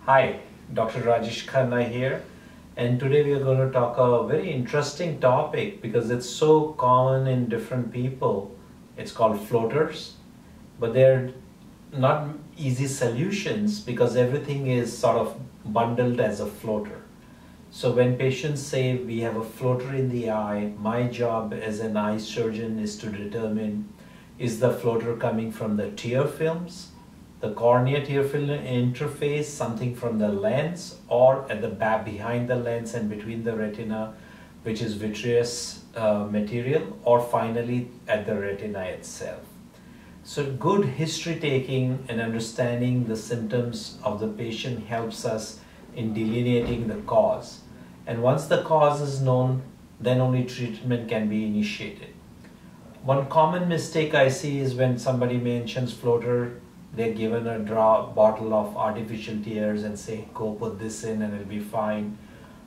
Hi, Dr. Rajesh Khanna here, and today we are going to talk a very interesting topic because it's so common in different people. It's called floaters, but they're not easy solutions because everything is sort of bundled as a floater. So when patients say we have a floater in the eye, my job as an eye surgeon is to determine is the floater coming from the tear films, the cornea tear film interface, something from the lens, or at the back behind the lens and between the retina, which is vitreous material, or finally at the retina itself. So good history taking and understanding the symptoms of the patient helps us in delineating the cause. And once the cause is known, then only treatment can be initiated. One common mistake I see is when somebody mentions floater, they're given a bottle of artificial tears and say, go put this in and it'll be fine.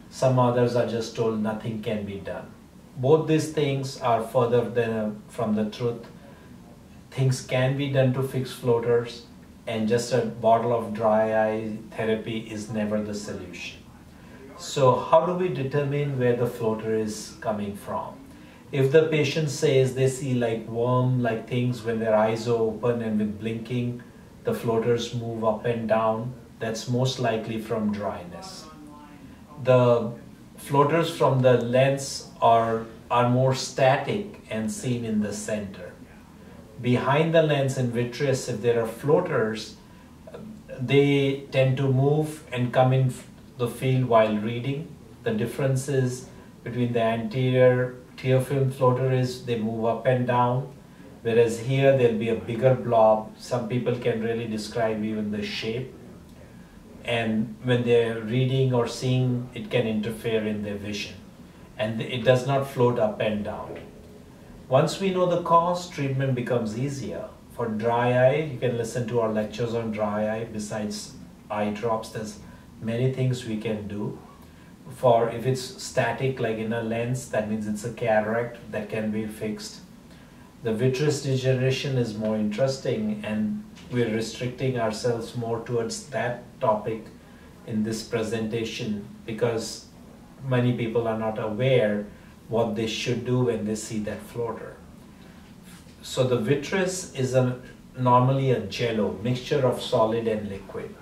Some others are just told nothing can be done. Both these things are further from the truth. Things can be done to fix floaters, and just a bottle of dry eye therapy is never the solution. So how do we determine where the floater is coming from? If the patient says they see like worm-like things when their eyes are open and with blinking, the floaters move up and down, that's most likely from dryness. The floaters from the lens are more static and seen in the center. Behind the lens in vitreous, if there are floaters, they tend to move and come in the field while reading. The differences between the anterior tear film floater is they move up and down, whereas here there'll be a bigger blob. Some people can really describe even the shape, and when they're reading or seeing, it can interfere in their vision, and it does not float up and down. Once we know the cause, treatment becomes easier. For dry eye, you can listen to our lectures on dry eye. Besides eye drops, there's many things we can do. For if it's static like in a lens, that means it's a cataract that can be fixed. The vitreous degeneration is more interesting, and we're restricting ourselves more towards that topic in this presentation because many people are not aware what they should do when they see that floater. So the vitreous is normally a jello, mixture of solid and liquid.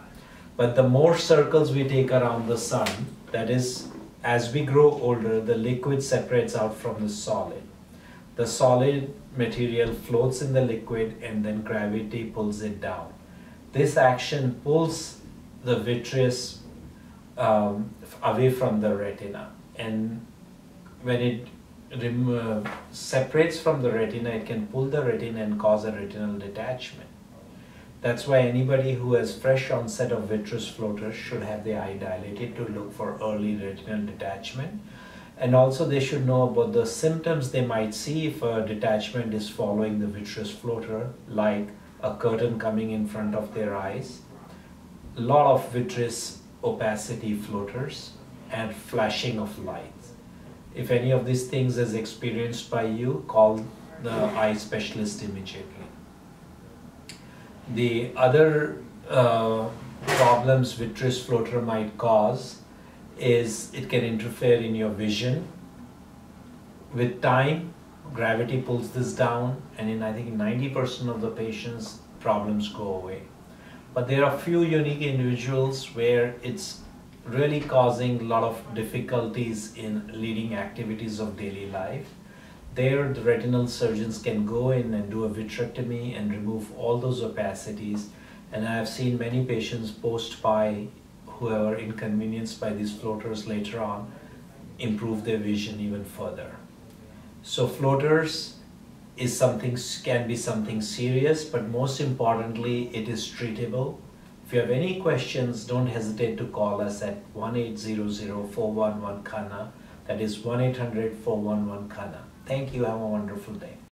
But the more circles we take around the sun, that is, as we grow older, the liquid separates out from the solid. The solid material floats in the liquid and then gravity pulls it down. This action pulls the vitreous away from the retina, and when it separates from the retina, it can pull the retina and cause a retinal detachment. That's why anybody who has fresh onset of vitreous floaters should have the eye dilated to look for early retinal detachment. And also they should know about the symptoms they might see if a detachment is following the vitreous floater, like a curtain coming in front of their eyes, a lot of vitreous opacity floaters, and flashing of lights. If any of these things is experienced by you, call the eye specialist immediately. The other problems vitreous floater might cause is it can interfere in your vision. With time, gravity pulls this down, and I think 90% of the patients, problems go away. But there are few unique individuals where it's really causing a lot of difficulties in leading activities of daily life. There, the retinal surgeons can go in and do a vitrectomy and remove all those opacities. And I have seen many patients post-pie who are inconvenienced by these floaters later on improve their vision even further. So floaters is can be something serious, but most importantly, it is treatable. If you have any questions, don't hesitate to call us at 1-800-411-Khanna. That is 1-800-411-Khanna. Thank you. Have a wonderful day.